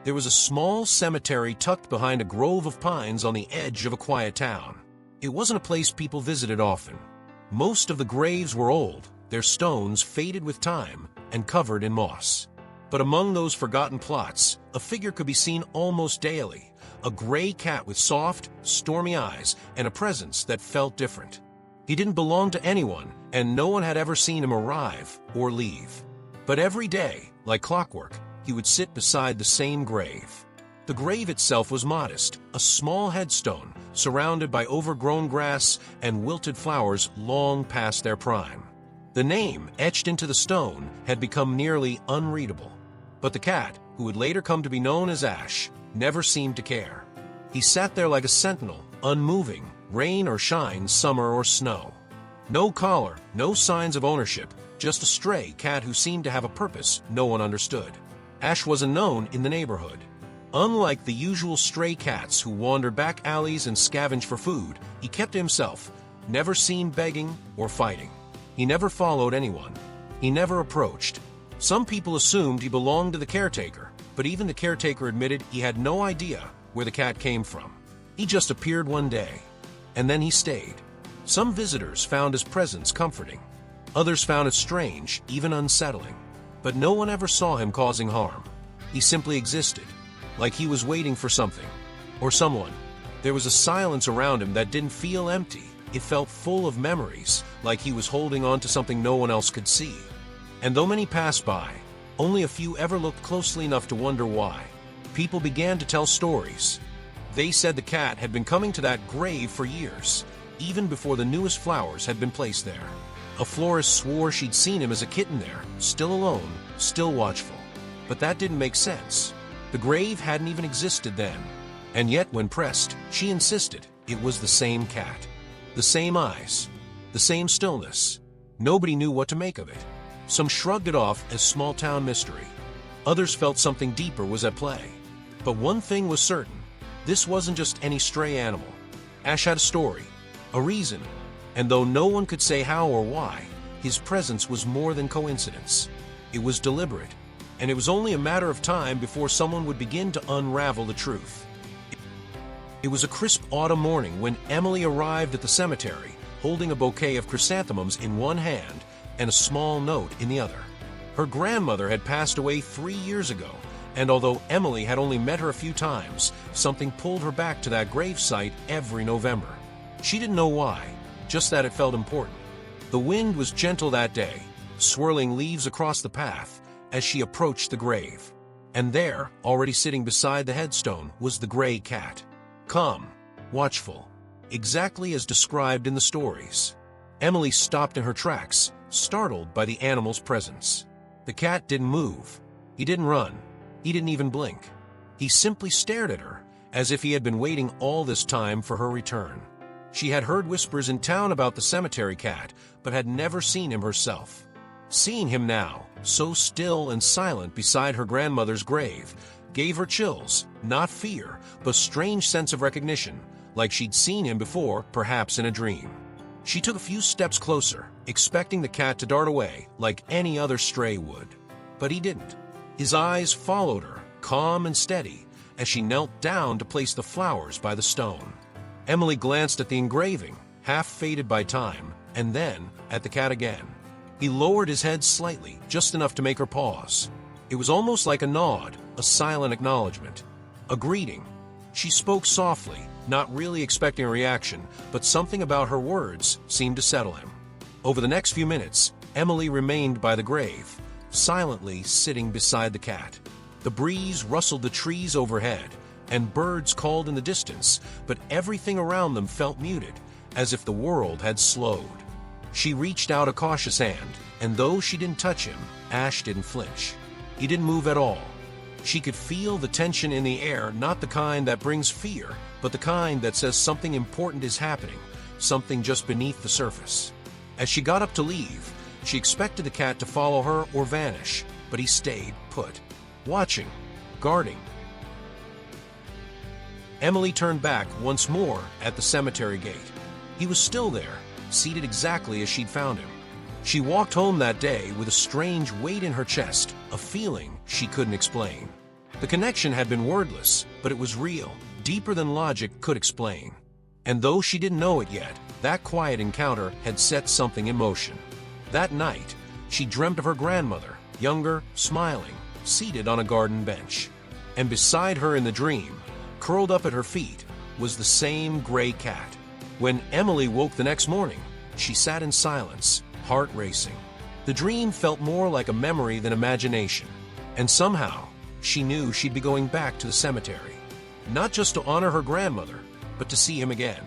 There was a small cemetery tucked behind a grove of pines on the edge of a quiet town. It wasn't a place people visited often. Most of the graves were old, their stones faded with time and covered in moss. But among those forgotten plots, a figure could be seen almost daily, a gray cat with soft, stormy eyes and a presence that felt different. He didn't belong to anyone, and no one had ever seen him arrive or leave. But every day, like clockwork, he would sit beside the same grave. The grave itself was modest, a small headstone surrounded by overgrown grass and wilted flowers long past their prime. The name, etched into the stone, had become nearly unreadable. But the cat, who would later come to be known as Ash, never seemed to care. He sat there like a sentinel, unmoving, rain or shine, summer or snow. No collar, no signs of ownership, just a stray cat who seemed to have a purpose no one understood. Ash wasn't known in the neighborhood. Unlike the usual stray cats who wandered back alleys and scavenged for food, he kept to himself, never seen begging or fighting. He never followed anyone. He never approached. Some people assumed he belonged to the caretaker, but even the caretaker admitted he had no idea where the cat came from. He just appeared one day, and then he stayed. Some visitors found his presence comforting. Others found it strange, even unsettling. But no one ever saw him causing harm. He simply existed, like he was waiting for something, or someone. There was a silence around him that didn't feel empty. It felt full of memories, like he was holding on to something no one else could see. And though many passed by, only a few ever looked closely enough to wonder why. People began to tell stories. They said the cat had been coming to that grave for years, even before the newest flowers had been placed there. A florist swore she'd seen him as a kitten there, still alone, still watchful. But that didn't make sense. The grave hadn't even existed then. And yet, when pressed, she insisted it was the same cat. The same eyes. The same stillness. Nobody knew what to make of it. Some shrugged it off as small-town mystery. Others felt something deeper was at play. But one thing was certain. This wasn't just any stray animal. Ash had a story, a reason. And though no one could say how or why, his presence was more than coincidence. It was deliberate, and it was only a matter of time before someone would begin to unravel the truth. It was a crisp autumn morning when Emily arrived at the cemetery, holding a bouquet of chrysanthemums in one hand and a small note in the other. Her grandmother had passed away 3 years ago, and although Emily had only met her a few times, something pulled her back to that gravesite every November. She didn't know why, just that it felt important. The wind was gentle that day, swirling leaves across the path as she approached the grave. And there, already sitting beside the headstone, was the gray cat. Calm, watchful, exactly as described in the stories. Emily stopped in her tracks, startled by the animal's presence. The cat didn't move. He didn't run. He didn't even blink. He simply stared at her, as if he had been waiting all this time for her return. She had heard whispers in town about the cemetery cat, but had never seen him herself. Seeing him now, so still and silent beside her grandmother's grave, gave her chills, not fear, but strange sense of recognition, like she'd seen him before, perhaps in a dream. She took a few steps closer, expecting the cat to dart away like any other stray would. But he didn't. His eyes followed her, calm and steady, as she knelt down to place the flowers by the stone. Emily glanced at the engraving, half faded by time, and then at the cat again. He lowered his head slightly, just enough to make her pause. It was almost like a nod, a silent acknowledgement, a greeting. She spoke softly, not really expecting a reaction, but something about her words seemed to settle him. Over the next few minutes, Emily remained by the grave, silently sitting beside the cat. The breeze rustled the trees overhead, and birds called in the distance, but everything around them felt muted, as if the world had slowed. She reached out a cautious hand, and though she didn't touch him, Ash didn't flinch. He didn't move at all. She could feel the tension in the air, not the kind that brings fear, but the kind that says something important is happening, something just beneath the surface. As she got up to leave, she expected the cat to follow her or vanish, but he stayed put, watching, guarding. Emily turned back once more at the cemetery gate. He was still there, seated exactly as she'd found him. She walked home that day with a strange weight in her chest, a feeling she couldn't explain. The connection had been wordless, but it was real, deeper than logic could explain. And though she didn't know it yet, that quiet encounter had set something in motion. That night, she dreamt of her grandmother, younger, smiling, seated on a garden bench. And beside her in the dream, curled up at her feet, was the same gray cat. When Emily woke the next morning, she sat in silence, heart racing. The dream felt more like a memory than imagination, and somehow, she knew she'd be going back to the cemetery. Not just to honor her grandmother, but to see him again.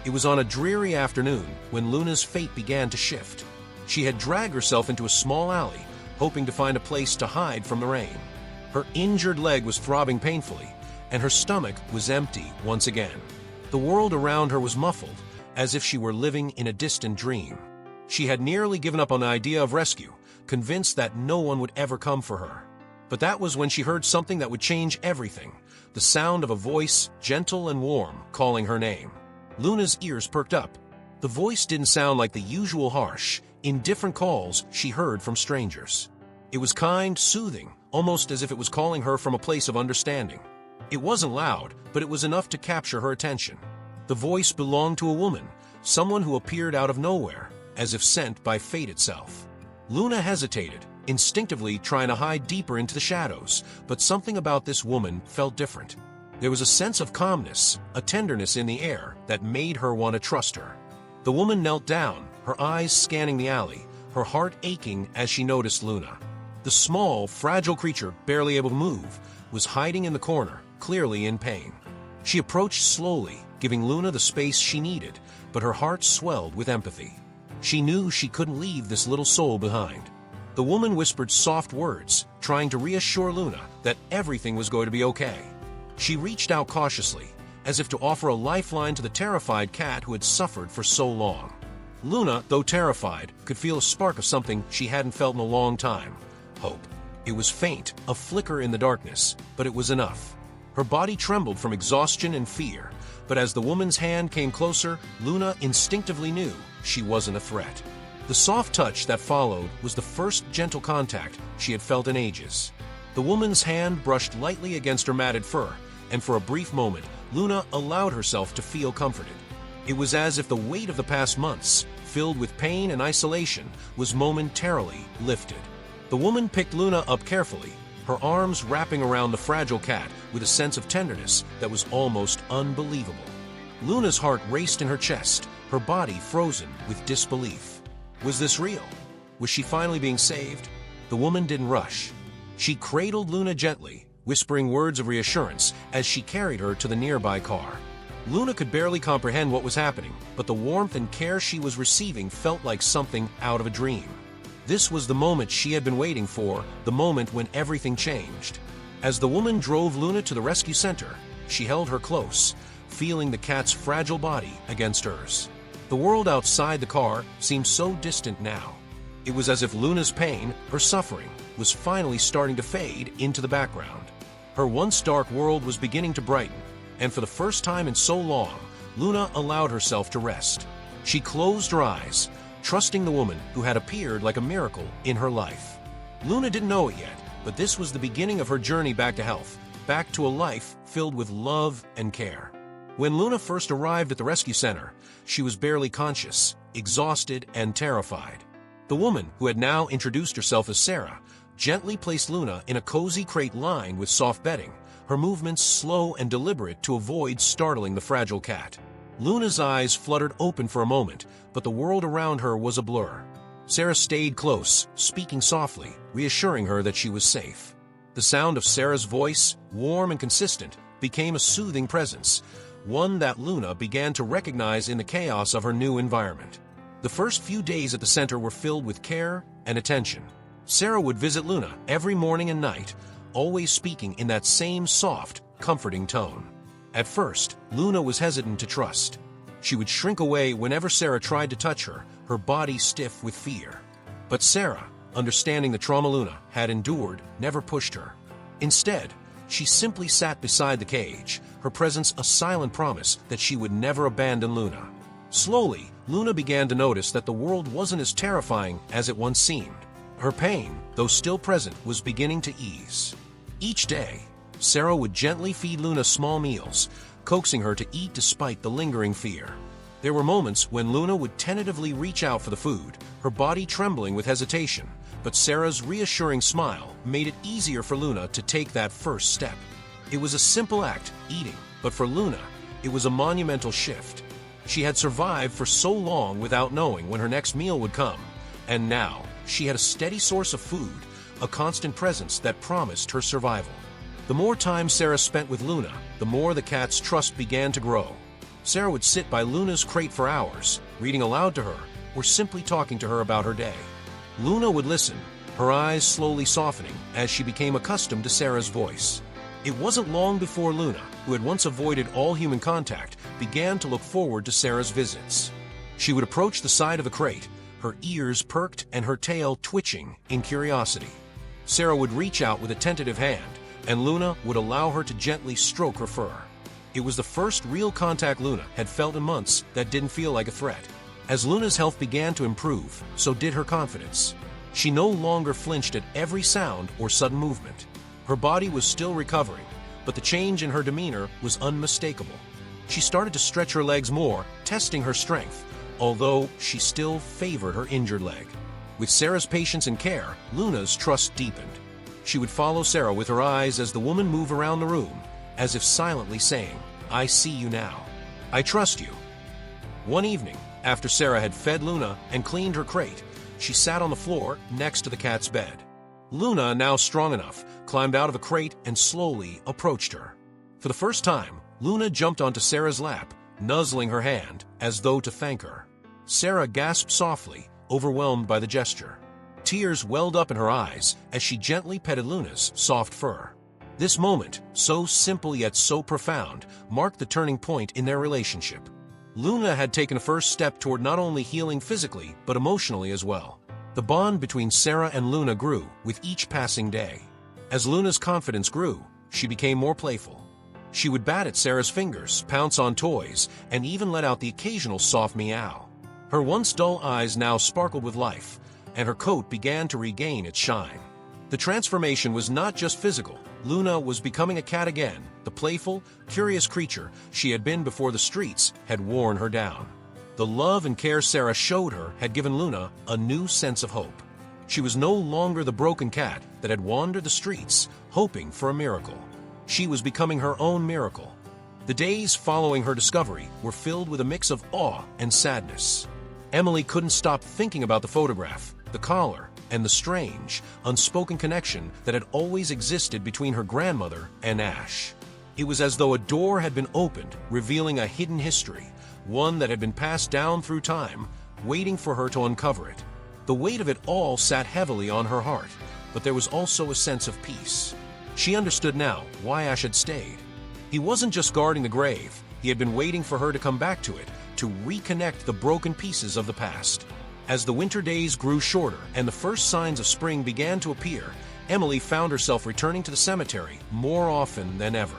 It was on a dreary afternoon when Luna's fate began to shift. She had dragged herself into a small alley, hoping to find a place to hide from the rain. Her injured leg was throbbing painfully, and her stomach was empty once again. The world around her was muffled, as if she were living in a distant dream. She had nearly given up on the idea of rescue, convinced that no one would ever come for her. But that was when she heard something that would change everything, the sound of a voice, gentle and warm, calling her name. Luna's ears perked up. The voice didn't sound like the usual harsh, indifferent calls she heard from strangers. It was kind, soothing, almost as if it was calling her from a place of understanding. It wasn't loud, but it was enough to capture her attention. The voice belonged to a woman, someone who appeared out of nowhere, as if sent by fate itself. Luna hesitated, instinctively trying to hide deeper into the shadows, but something about this woman felt different. There was a sense of calmness, a tenderness in the air that made her want to trust her. The woman knelt down, her eyes scanning the alley, her heart aching as she noticed Luna. The small, fragile creature, barely able to move, was hiding in the corner, clearly in pain. She approached slowly, giving Luna the space she needed, but her heart swelled with empathy. She knew she couldn't leave this little soul behind. The woman whispered soft words, trying to reassure Luna that everything was going to be okay. She reached out cautiously, as if to offer a lifeline to the terrified cat who had suffered for so long. Luna, though terrified, could feel a spark of something she hadn't felt in a long time: hope. It was faint, a flicker in the darkness, but it was enough. Her body trembled from exhaustion and fear, but as the woman's hand came closer, Luna instinctively knew she wasn't a threat. The soft touch that followed was the first gentle contact she had felt in ages. The woman's hand brushed lightly against her matted fur, and for a brief moment, Luna allowed herself to feel comforted. It was as if the weight of the past months, filled with pain and isolation, was momentarily lifted. The woman picked Luna up carefully, her arms wrapping around the fragile cat with a sense of tenderness that was almost unbelievable. Luna's heart raced in her chest, her body frozen with disbelief. Was this real? Was she finally being saved? The woman didn't rush. She cradled Luna gently, whispering words of reassurance as she carried her to the nearby car. Luna could barely comprehend what was happening, but the warmth and care she was receiving felt like something out of a dream. This was the moment she had been waiting for, the moment when everything changed. As the woman drove Luna to the rescue center, she held her close, feeling the cat's fragile body against hers. The world outside the car seemed so distant now. It was as if Luna's pain, her suffering, was finally starting to fade into the background. Her once dark world was beginning to brighten, and for the first time in so long, Luna allowed herself to rest. She closed her eyes, trusting the woman who had appeared like a miracle in her life. Luna didn't know it yet, but this was the beginning of her journey back to health, back to a life filled with love and care. When Luna first arrived at the rescue center, she was barely conscious, exhausted and terrified. The woman, who had now introduced herself as Sarah, gently placed Luna in a cozy crate lined with soft bedding, her movements slow and deliberate to avoid startling the fragile cat. Luna's eyes fluttered open for a moment, but the world around her was a blur. Sarah stayed close, speaking softly, reassuring her that she was safe. The sound of Sarah's voice, warm and consistent, became a soothing presence, one that Luna began to recognize in the chaos of her new environment. The first few days at the center were filled with care and attention. Sarah would visit Luna every morning and night, always speaking in that same soft, comforting tone. At first, Luna was hesitant to trust. She would shrink away whenever Sarah tried to touch her, her body stiff with fear. But Sarah, understanding the trauma Luna had endured, never pushed her. Instead, she simply sat beside the cage, her presence a silent promise that she would never abandon Luna. Slowly, Luna began to notice that the world wasn't as terrifying as it once seemed. Her pain, though still present, was beginning to ease. Each day, Sarah would gently feed Luna small meals, coaxing her to eat despite the lingering fear. There were moments when Luna would tentatively reach out for the food, her body trembling with hesitation, but Sarah's reassuring smile made it easier for Luna to take that first step. It was a simple act, eating, but for Luna, it was a monumental shift. She had survived for so long without knowing when her next meal would come, and now she had a steady source of food, a constant presence that promised her survival. The more time Sarah spent with Luna, the more the cat's trust began to grow. Sarah would sit by Luna's crate for hours, reading aloud to her, or simply talking to her about her day. Luna would listen, her eyes slowly softening as she became accustomed to Sarah's voice. It wasn't long before Luna, who had once avoided all human contact, began to look forward to Sarah's visits. She would approach the side of the crate, her ears perked and her tail twitching in curiosity. Sarah would reach out with a tentative hand, and Luna would allow her to gently stroke her fur. It was the first real contact Luna had felt in months that didn't feel like a threat. As Luna's health began to improve, so did her confidence. She no longer flinched at every sound or sudden movement. Her body was still recovering, but the change in her demeanor was unmistakable. She started to stretch her legs more, testing her strength, although she still favored her injured leg. With Sarah's patience and care, Luna's trust deepened. She would follow Sarah with her eyes as the woman moved around the room, as if silently saying, "I see you now. I trust you." One evening, after Sarah had fed Luna and cleaned her crate, she sat on the floor next to the cat's bed. Luna, now strong enough, climbed out of a crate and slowly approached her. For the first time, Luna jumped onto Sarah's lap, nuzzling her hand as though to thank her. Sarah gasped softly, overwhelmed by the gesture. Tears welled up in her eyes as she gently petted Luna's soft fur. This moment, so simple yet so profound, marked the turning point in their relationship. Luna had taken a first step toward not only healing physically, but emotionally as well. The bond between Sarah and Luna grew with each passing day. As Luna's confidence grew, she became more playful. She would bat at Sarah's fingers, pounce on toys, and even let out the occasional soft meow. Her once dull eyes now sparkled with life, and her coat began to regain its shine. The transformation was not just physical. Luna was becoming a cat again, the playful, curious creature she had been before the streets had worn her down. The love and care Sarah showed her had given Luna a new sense of hope. She was no longer the broken cat that had wandered the streets, hoping for a miracle. She was becoming her own miracle. The days following her discovery were filled with a mix of awe and sadness. Emily couldn't stop thinking about the photograph, the collar, and the strange, unspoken connection that had always existed between her grandmother and Ash. It was as though a door had been opened, revealing a hidden history, one that had been passed down through time, waiting for her to uncover it. The weight of it all sat heavily on her heart, but there was also a sense of peace. She understood now why Ash had stayed. He wasn't just guarding the grave, he had been waiting for her to come back to it, to reconnect the broken pieces of the past. As the winter days grew shorter and the first signs of spring began to appear, Emily found herself returning to the cemetery more often than ever.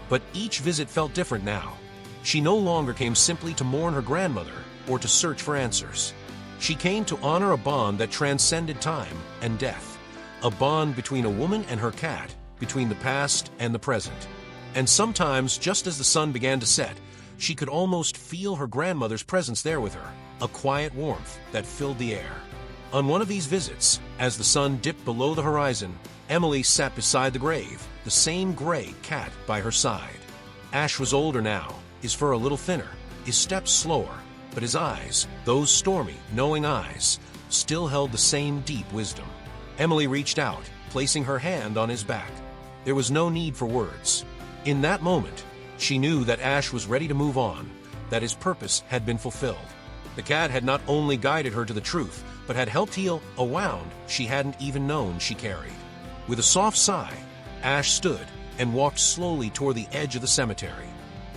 But each visit felt different now. She no longer came simply to mourn her grandmother or to search for answers. She came to honor a bond that transcended time and death, a bond between a woman and her cat, between the past and the present. And sometimes, just as the sun began to set, she could almost feel her grandmother's presence there with her, a quiet warmth that filled the air. On one of these visits, as the sun dipped below the horizon, Emily sat beside the grave, the same gray cat by her side. Ash was older now, his fur a little thinner, his steps slower, but his eyes, those stormy, knowing eyes, still held the same deep wisdom. Emily reached out, placing her hand on his back. There was no need for words. In that moment, she knew that Ash was ready to move on, that his purpose had been fulfilled. The cat had not only guided her to the truth, but had helped heal a wound she hadn't even known she carried. With a soft sigh, Ash stood and walked slowly toward the edge of the cemetery.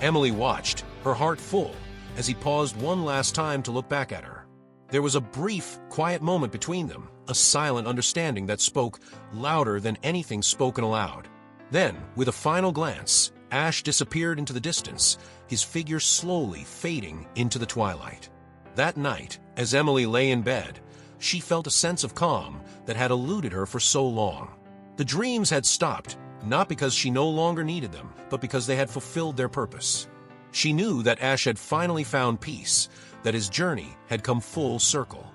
Emily watched, her heart full, as he paused one last time to look back at her. There was a brief, quiet moment between them, a silent understanding that spoke louder than anything spoken aloud. Then, with a final glance, Ash disappeared into the distance, his figure slowly fading into the twilight. That night, as Emily lay in bed, she felt a sense of calm that had eluded her for so long. The dreams had stopped, not because she no longer needed them, but because they had fulfilled their purpose. She knew that Ash had finally found peace, that his journey had come full circle.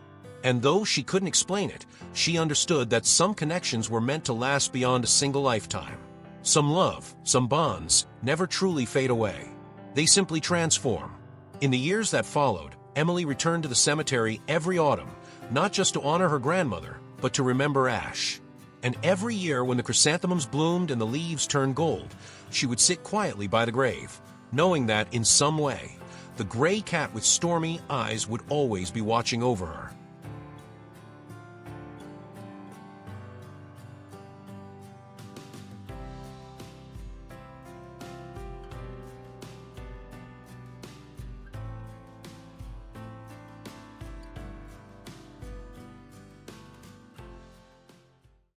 And though she couldn't explain it, she understood that some connections were meant to last beyond a single lifetime. Some love, some bonds, never truly fade away. They simply transform. In the years that followed, Emily returned to the cemetery every autumn, not just to honor her grandmother, but to remember Ash. And every year when the chrysanthemums bloomed and the leaves turned gold, she would sit quietly by the grave, knowing that, in some way, the gray cat with stormy eyes would always be watching over her.